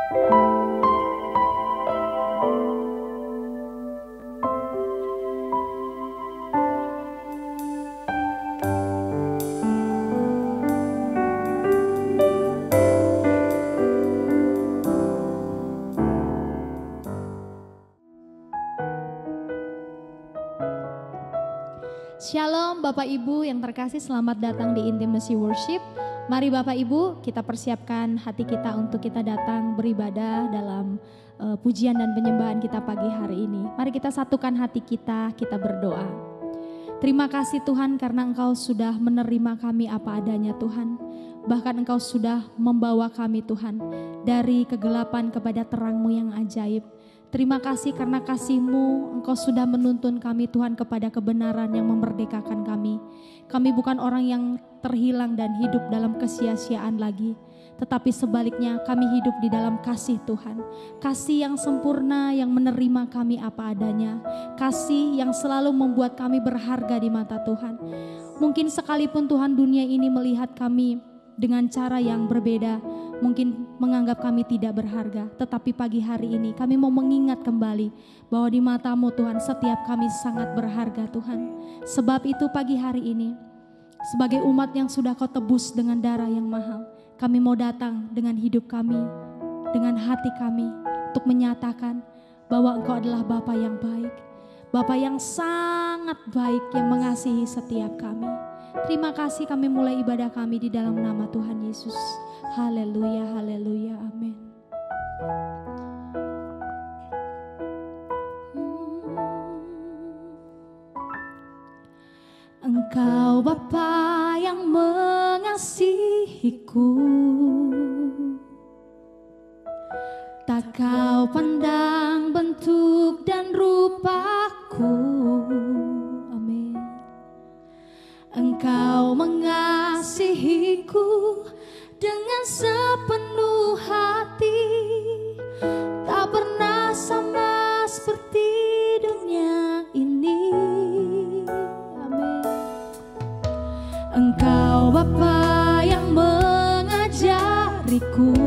Shalom Bapak Ibu yang terkasih, selamat datang di Intimacy Worship. Mari Bapak Ibu kita persiapkan hati kita untuk kita datang beribadah dalam pujian dan penyembahan kita pagi hari ini. Mari kita satukan hati kita berdoa. Terima kasih Tuhan karena Engkau sudah menerima kami apa adanya Tuhan. Bahkan Engkau sudah membawa kami Tuhan dari kegelapan kepada terang-Mu yang ajaib. Terima kasih karena kasih-Mu, Engkau sudah menuntun kami Tuhan kepada kebenaran yang memerdekakan kami. Kami bukan orang yang terhilang dan hidup dalam kesia-siaan lagi. Tetapi sebaliknya kami hidup di dalam kasih Tuhan. Kasih yang sempurna yang menerima kami apa adanya. Kasih yang selalu membuat kami berharga di mata Tuhan. Mungkin sekalipun Tuhan dunia ini melihat kami dengan cara yang berbeda, mungkin menganggap kami tidak berharga, tetapi pagi hari ini kami mau mengingat kembali bahwa di mata-Mu Tuhan setiap kami sangat berharga Tuhan. Sebab itu pagi hari ini sebagai umat yang sudah Kau tebus dengan darah yang mahal, kami mau datang dengan hidup kami, dengan hati kami untuk menyatakan bahwa Engkau adalah Bapa yang baik, Bapa yang sangat baik yang mengasihi setiap kami. Terima kasih, kami mulai ibadah kami di dalam nama Tuhan Yesus. Haleluya, haleluya, amin. Engkau Bapa yang mengasihiku, tak Kau pandang bentuk dan rupaku. Amin. Engkau mengasihiku dengan sepenuh hati, tak pernah sama seperti dunia ini. Amin. Engkau Bapa yang mengajariku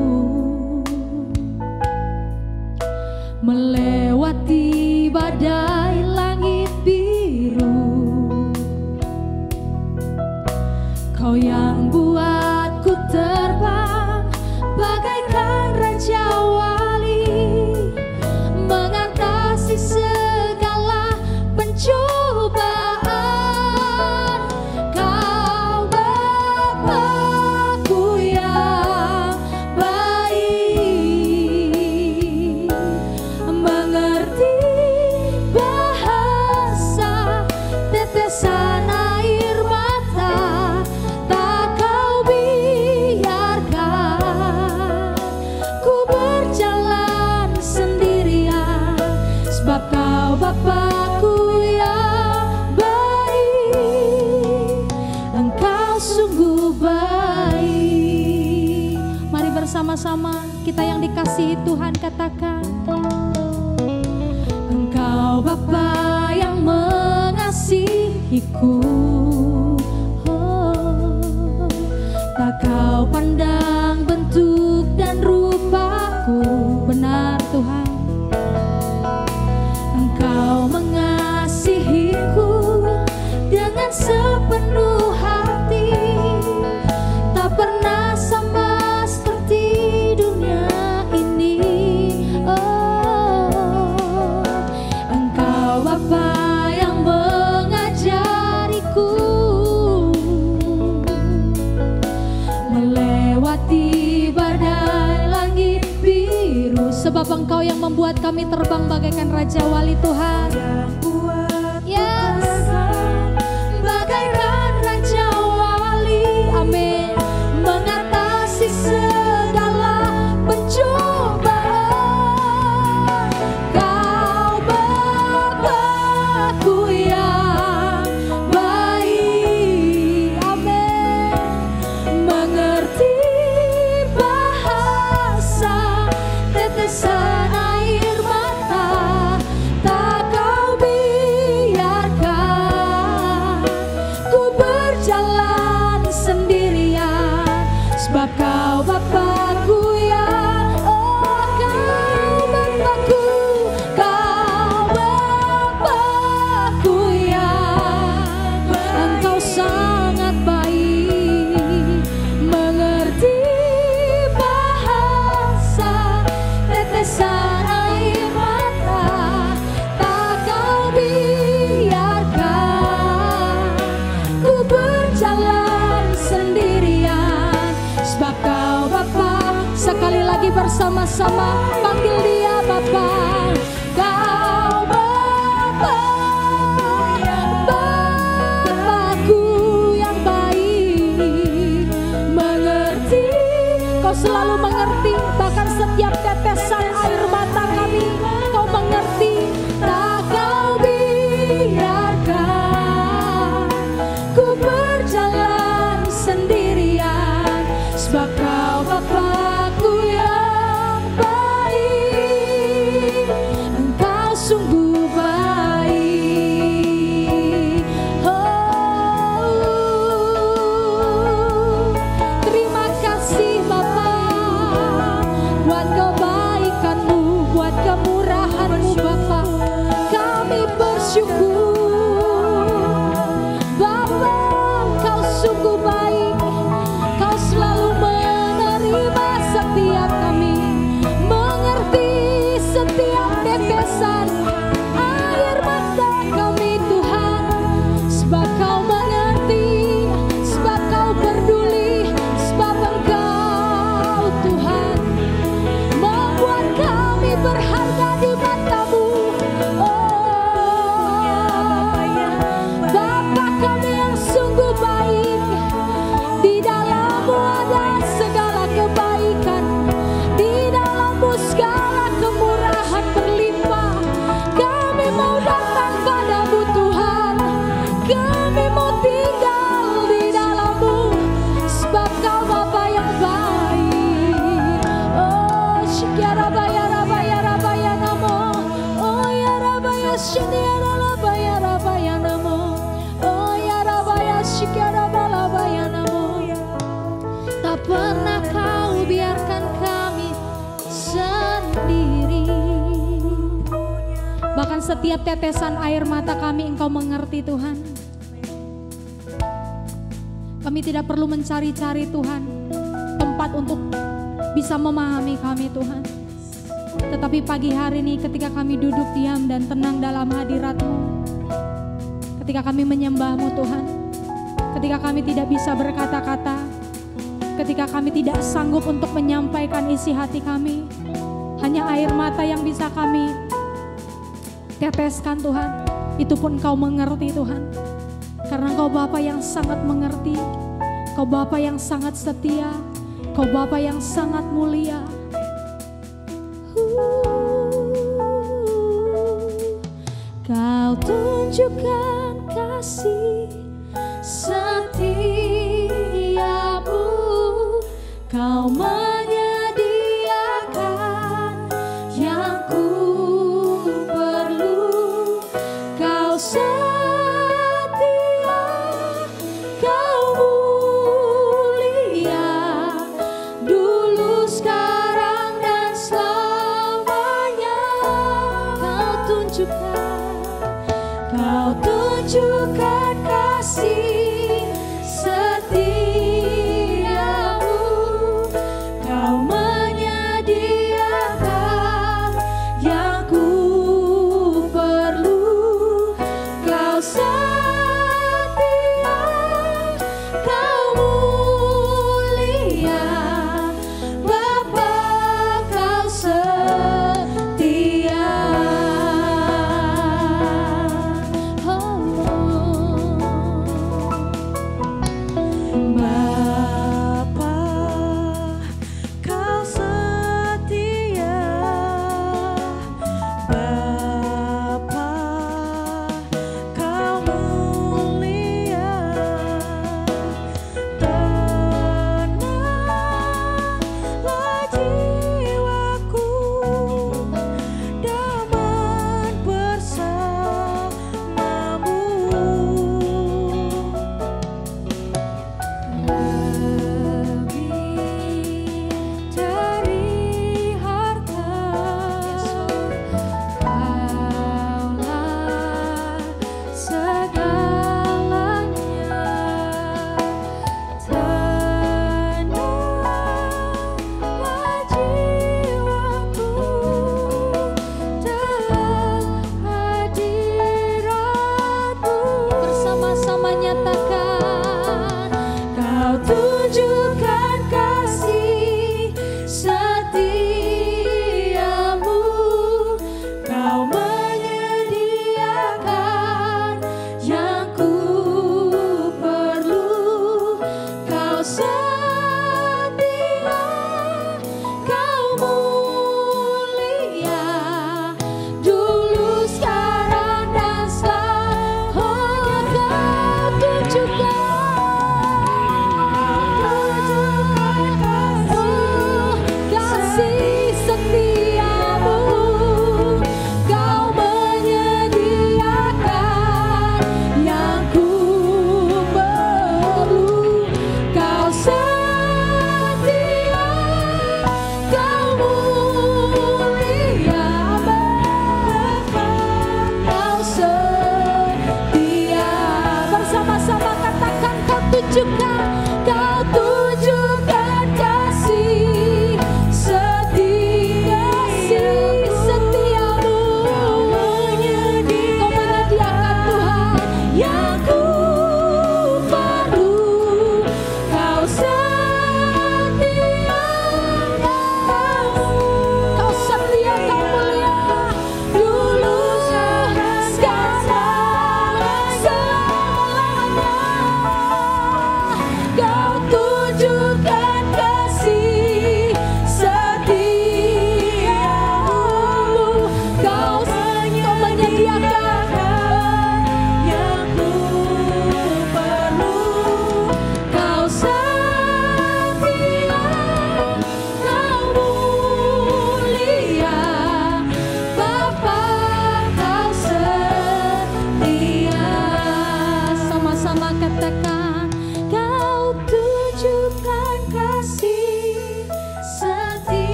melewati badai langit biru. Kau yang buatku terbang bagaikan Raja Wali, mengatasi segala pencobaan. Kau Bapa-Ku yang baik, mengerti bahasa tetesan air mata. Tak Kau biarkan ku berjalan sendirian, sebab Kau Bapa-Ku yang baik. Engkau sungguh baik. Mari bersama-sama kita yang dikasihi Tuhan katakan, Engkau Bapa yang mengasihiku, tak Kau pandang bentuk dan rupaku. Benar Tuhan, Engkau mengasihiku dengan sepenuh hati, tak pernah sama seperti dunia ini. Oh, Engkau Bapa yang mengajariku melewati badai langit biru. Sebab Engkau yang membuat kami terbang bagaikan Raja Wali Tuhan. Yes, bagaikan Raja Wali. Amin. Mengatasi segala pencobaan. Kau Bapa-Ku yang baik. Amin. Mengerti bahasa tetesan air mata. Tak Kau biarkan lagi bersama-sama panggil dia Bapa. Kau Bapa, Bapakku yang baik, mengerti, kau selalu mengerti, bahkan setiap tetesan air mata kami kau mengerti. Tak kau biarkan ku berjalan sendirian, sebab kau Bapakku yang baik, engkau sungguh baik. Oh, terima kasih Bapa buat kebaikan-Mu, buat kemurahan-Mu Bapa. Kami bersyukur Bapa, Engkau sungguh baik. Kau selalu menerima setiap kami, mengerti setiap tetesan air mata kami Tuhan. Sebab Kau mengerti, sebab Kau peduli, sebab Engkau Tuhan membuat kami berharga di mata-Mu. Bapa kami yang sungguh baik, di dalam-Mu ada segala kebaikan, di dalam-Mu segala kemurahan berlimpah. Kami mau datang pada-Mu Tuhan, kami mau tinggal di dalam-Mu, sebab Kau Bapa yang baik. Oh, Shikyara Bayara Bayara Bayanamo, oh Yara Baya Shinyara Bayara Bayanamo, oh Yara Baya Shikyara Bala Bayanamo. Tak pernah Kau biarkan kami sendiri, bahkan setiap tetesan air mata kami Engkau mengerti Tuhan. Kami tidak perlu mencari-cari Tuhan tempat untuk bisa memahami kami Tuhan. Tetapi pagi hari ini ketika kami duduk diam dan tenang dalam hadirat-Mu, ketika kami menyembah-Mu Tuhan, ketika kami tidak bisa berkata-kata, ketika kami tidak sanggup untuk menyampaikan isi hati kami, hanya air mata yang bisa kami teteskan Tuhan, itu pun Kau mengerti Tuhan. Karena Kau Bapa yang sangat mengerti, Kau Bapa yang sangat setia, Kau Bapa yang sangat mulia. Kau tunjukkan kasih setiamu, Kau menyediakan yang ku perlu. Kau setia, Kau mulia, dulu, sekarang, dan selamanya. Kau tunjukkan kasih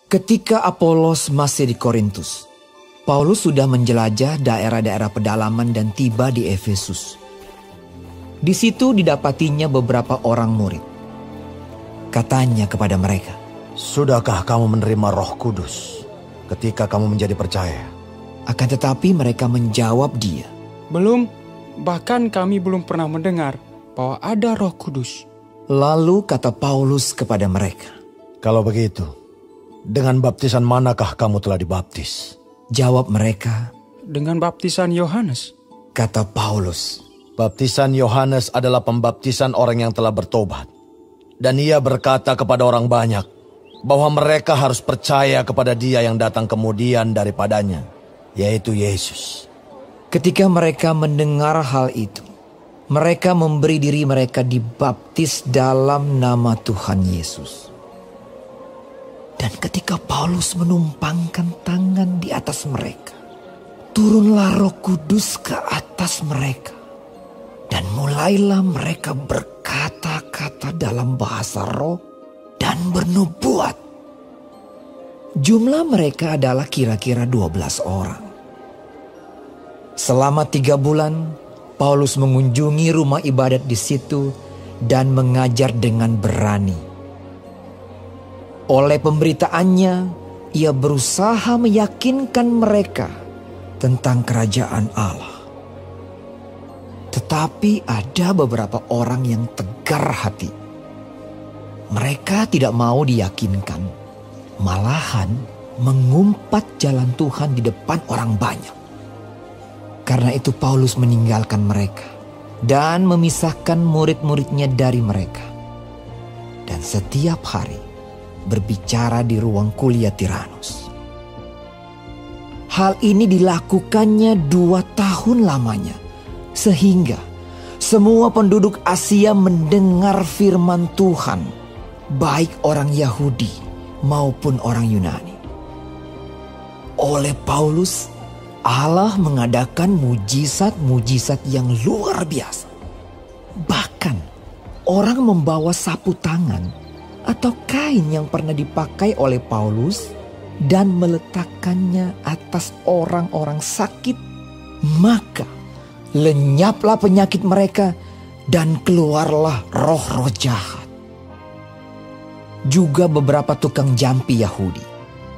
Ketika Apolos masih di Korintus, Paulus sudah menjelajah daerah-daerah pedalaman dan tiba di Efesus. Di situ didapatinya beberapa orang murid. Katanya kepada mereka, "Sudahkah kamu menerima Roh Kudus ketika kamu menjadi percaya?" Akan tetapi mereka menjawab dia, "Belum, bahkan kami belum pernah mendengar bahwa ada Roh Kudus." Lalu kata Paulus kepada mereka, "Kalau begitu, dengan baptisan manakah kamu telah dibaptis?" Jawab mereka, "Dengan baptisan Yohanes." Kata Paulus, "Baptisan Yohanes adalah pembaptisan orang yang telah bertobat. Dan ia berkata kepada orang banyak bahwa mereka harus percaya kepada Dia yang datang kemudian daripadanya, yaitu Yesus." Ketika mereka mendengar hal itu, mereka memberi diri mereka dibaptis dalam nama Tuhan Yesus. Dan ketika Paulus menumpangkan tangan di atas mereka, turunlah Roh Kudus ke atas mereka. Dan mulailah mereka berkata-kata dalam bahasa roh dan bernubuat. Jumlah mereka adalah kira-kira 12 orang. Selama 3 bulan, Paulus mengunjungi rumah ibadat di situ dan mengajar dengan berani. Oleh pemberitaannya, ia berusaha meyakinkan mereka tentang kerajaan Allah. Tetapi ada beberapa orang yang tegar hati. Mereka tidak mau diyakinkan, malahan mengumpat jalan Tuhan di depan orang banyak. Karena itu Paulus meninggalkan mereka dan memisahkan murid-muridnya dari mereka. Dan setiap hari berbicara di ruang kuliah Tiranus. Hal ini dilakukannya 2 tahun lamanya. Sehingga semua penduduk Asia mendengar firman Tuhan, baik orang Yahudi maupun orang Yunani. Oleh Paulus, Allah mengadakan mujizat-mujizat yang luar biasa. Bahkan orang membawa sapu tangan atau kain yang pernah dipakai oleh Paulus dan meletakkannya atas orang-orang sakit, maka lenyaplah penyakit mereka dan keluarlah roh-roh jahat. Juga beberapa tukang jampi Yahudi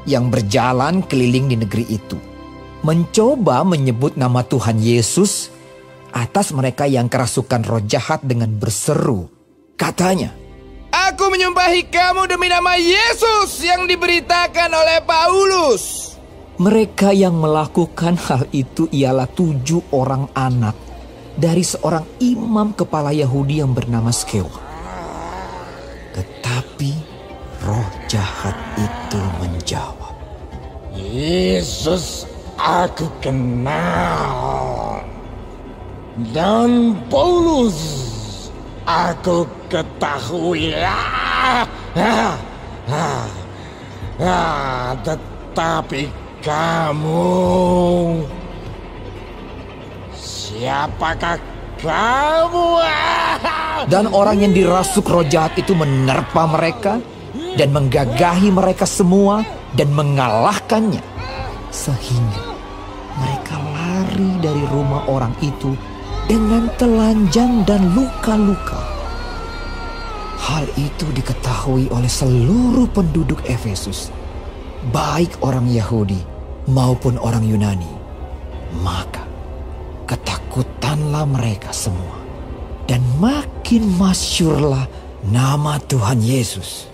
yang berjalan keliling di negeri itu mencoba menyebut nama Tuhan Yesus atas mereka yang kerasukan roh jahat dengan berseru. Katanya, "Aku menyumpahi kamu demi nama Yesus yang diberitakan oleh Paulus." Mereka yang melakukan hal itu ialah 7 orang anak dari seorang imam kepala Yahudi yang bernama Skewa. Tetapi roh jahat itu menjawab, "Yesus aku kenal, dan Paulus aku ketahui. Tetapi kamu, siapakah kamu?" Dan orang yang dirasuk roh jahat itu menerpa mereka dan menggagahi mereka semua dan mengalahkannya. Sehingga mereka lari dari rumah orang itu dengan telanjang dan luka-luka. Hal itu diketahui oleh seluruh penduduk Efesus, baik orang Yahudi maupun orang Yunani. Maka ketakutanlah mereka semua, dan makin masyhurlah nama Tuhan Yesus.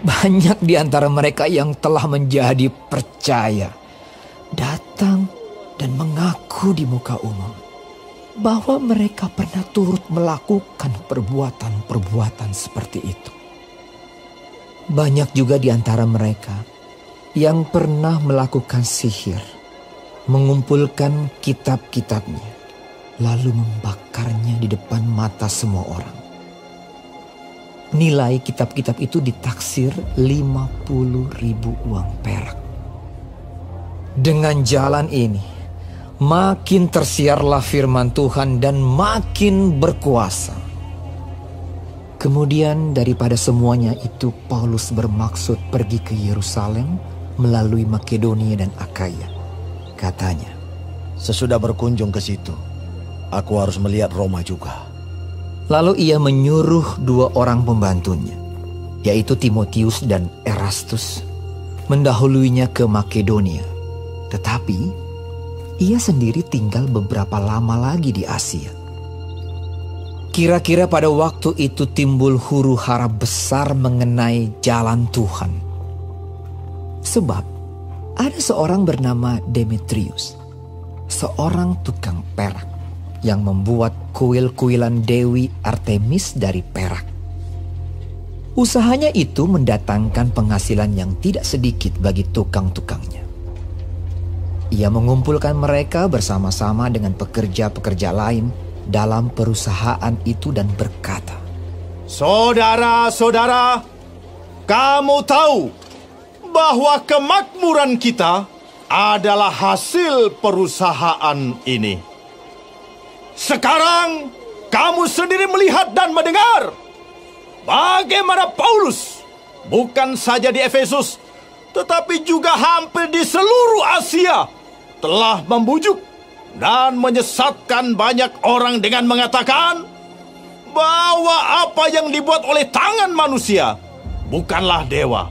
Banyak di antara mereka yang telah menjadi percaya datang dan mengaku di muka umum bahwa mereka pernah turut melakukan perbuatan-perbuatan seperti itu. Banyak juga di antara mereka yang pernah melakukan sihir, mengumpulkan kitab-kitabnya, lalu membakarnya di depan mata semua orang. Nilai kitab-kitab itu ditaksir 50.000 uang perak. Dengan jalan ini, makin tersiarlah firman Tuhan dan makin berkuasa. Kemudian daripada semuanya itu Paulus bermaksud pergi ke Yerusalem melalui Makedonia dan Akaya. Katanya, sesudah berkunjung ke situ, aku harus melihat Roma juga. Lalu ia menyuruh 2 orang pembantunya, yaitu Timotius dan Erastus, mendahuluinya ke Makedonia. Tetapi ia sendiri tinggal beberapa lama lagi di Asia. Kira-kira pada waktu itu timbul huru-hara besar mengenai jalan Tuhan. Sebab ada seorang bernama Demetrius, seorang tukang perak yang membuat kuil-kuilan Dewi Artemis dari perak. Usahanya itu mendatangkan penghasilan yang tidak sedikit bagi tukang-tukangnya. Ia mengumpulkan mereka bersama-sama dengan pekerja-pekerja lain dalam perusahaan itu dan berkata, "Saudara-saudara, kamu tahu bahwa kemakmuran kita adalah hasil perusahaan ini. Sekarang kamu sendiri melihat dan mendengar bagaimana Paulus bukan saja di Efesus, tetapi juga hampir di seluruh Asia telah membujuk dan menyesatkan banyak orang dengan mengatakan bahwa apa yang dibuat oleh tangan manusia bukanlah dewa.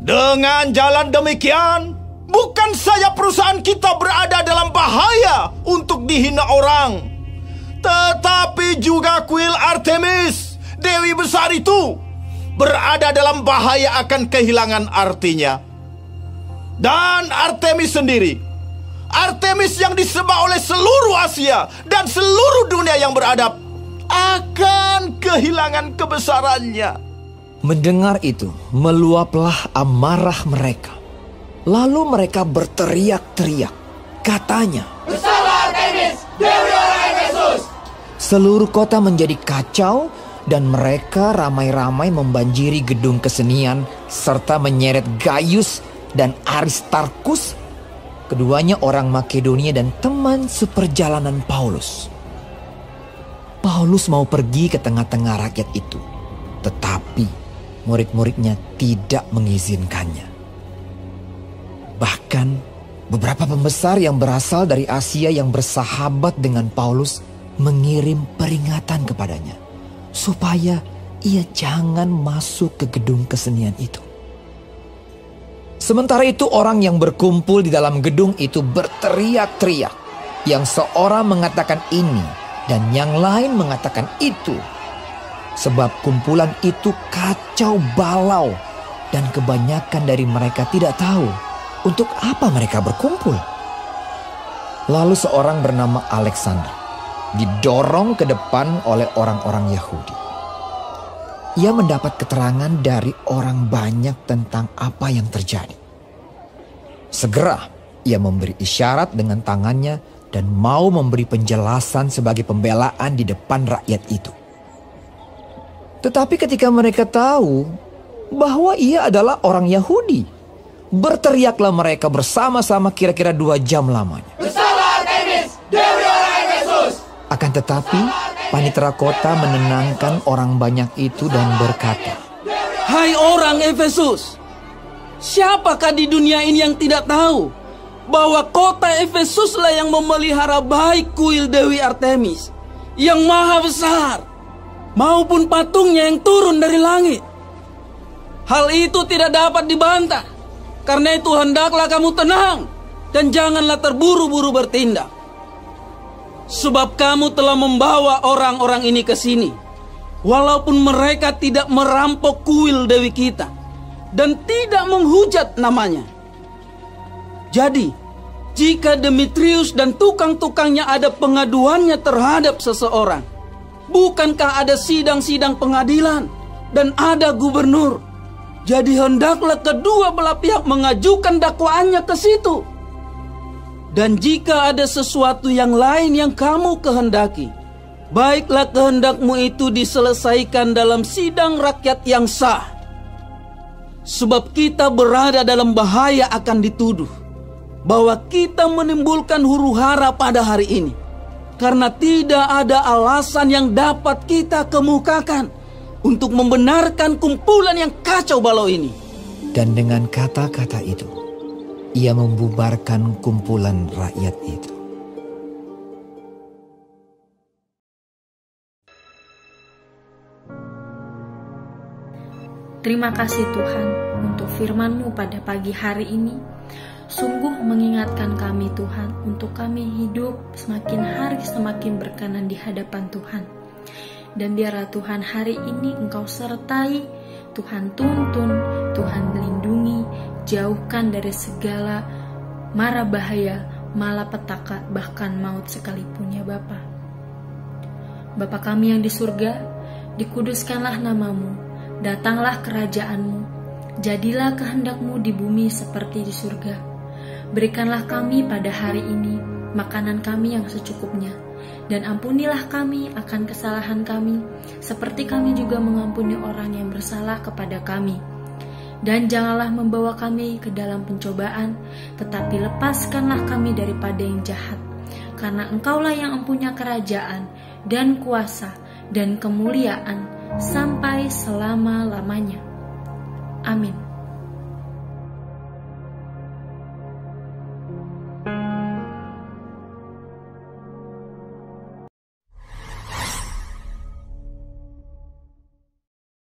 Dengan jalan demikian, bukan saja perusahaan kita berada dalam bahaya untuk dihina orang, tetapi juga kuil Artemis, dewi besar itu, berada dalam bahaya akan kehilangan artinya. Dan Artemis sendiri, Artemis yang disembah oleh seluruh Asia dan seluruh dunia yang beradab, akan kehilangan kebesarannya." Mendengar itu, meluaplah amarah mereka. Lalu mereka berteriak-teriak. Katanya, "Bersalah Artemis, dewi orang Efesus!" Seluruh kota menjadi kacau dan mereka ramai-ramai membanjiri gedung kesenian serta menyeret Gaius dan Aristarkus, keduanya orang Makedonia dan teman seperjalanan Paulus. Paulus mau pergi ke tengah-tengah rakyat itu, tetapi murid-muridnya tidak mengizinkannya. Bahkan beberapa pembesar yang berasal dari Asia yang bersahabat dengan Paulus mengirim peringatan kepadanya supaya ia jangan masuk ke gedung kesenian itu. Sementara itu orang yang berkumpul di dalam gedung itu berteriak-teriak. Yang seorang mengatakan ini dan yang lain mengatakan itu. Sebab kumpulan itu kacau balau dan kebanyakan dari mereka tidak tahu untuk apa mereka berkumpul. Lalu seorang bernama Alexander didorong ke depan oleh orang-orang Yahudi. Ia mendapat keterangan dari orang banyak tentang apa yang terjadi. Segera ia memberi isyarat dengan tangannya dan mau memberi penjelasan sebagai pembelaan di depan rakyat itu. Tetapi ketika mereka tahu bahwa ia adalah orang Yahudi, berteriaklah mereka bersama-sama kira-kira 2 jam lamanya. "Bersalah Artemis, dewi orang Efesus!" Akan tetapi panitera kota menenangkan orang banyak itu dan berkata, "Hai orang Efesus, siapakah di dunia ini yang tidak tahu bahwa kota Efesuslah yang memelihara baik kuil Dewi Artemis yang maha besar, maupun patungnya yang turun dari langit. Hal itu tidak dapat dibantah. Karena itu hendaklah kamu tenang dan janganlah terburu-buru bertindak. Sebab kamu telah membawa orang-orang ini ke sini, walaupun mereka tidak merampok kuil Dewi kita dan tidak menghujat namanya. Jadi, jika Demetrius dan tukang-tukangnya ada pengaduannya terhadap seseorang, bukankah ada sidang-sidang pengadilan dan ada gubernur? Jadi hendaklah kedua belah pihak mengajukan dakwaannya ke situ. Dan jika ada sesuatu yang lain yang kamu kehendaki, baiklah kehendakmu itu diselesaikan dalam sidang rakyat yang sah. Sebab kita berada dalam bahaya akan dituduh bahwa kita menimbulkan huru-hara pada hari ini. karena tidak ada alasan yang dapat kita kemukakan untuk membenarkan kumpulan yang kacau balau ini. Dan dengan kata-kata itu, ia membubarkan kumpulan rakyat itu. Terima kasih Tuhan untuk firman-Mu pada pagi hari ini. Sungguh mengingatkan kami Tuhan untuk kami hidup semakin hari semakin berkenan di hadapan Tuhan. Dan biarlah Tuhan hari ini Engkau sertai, Tuhan tuntun, Tuhan melindungi, jauhkan dari segala mara bahaya, malapetaka, bahkan maut sekalipun ya Bapa. Bapa kami yang di surga, dikuduskanlah nama-Mu. Datanglah kerajaan-Mu, jadilah kehendak-Mu di bumi seperti di surga. Berikanlah kami pada hari ini makanan kami yang secukupnya, dan ampunilah kami akan kesalahan kami, seperti kami juga mengampuni orang yang bersalah kepada kami. Dan janganlah membawa kami ke dalam pencobaan, tetapi lepaskanlah kami daripada yang jahat. Karena Engkaulah yang mempunyai kerajaan, dan kuasa, dan kemuliaan, sampai selama-lamanya. Amin.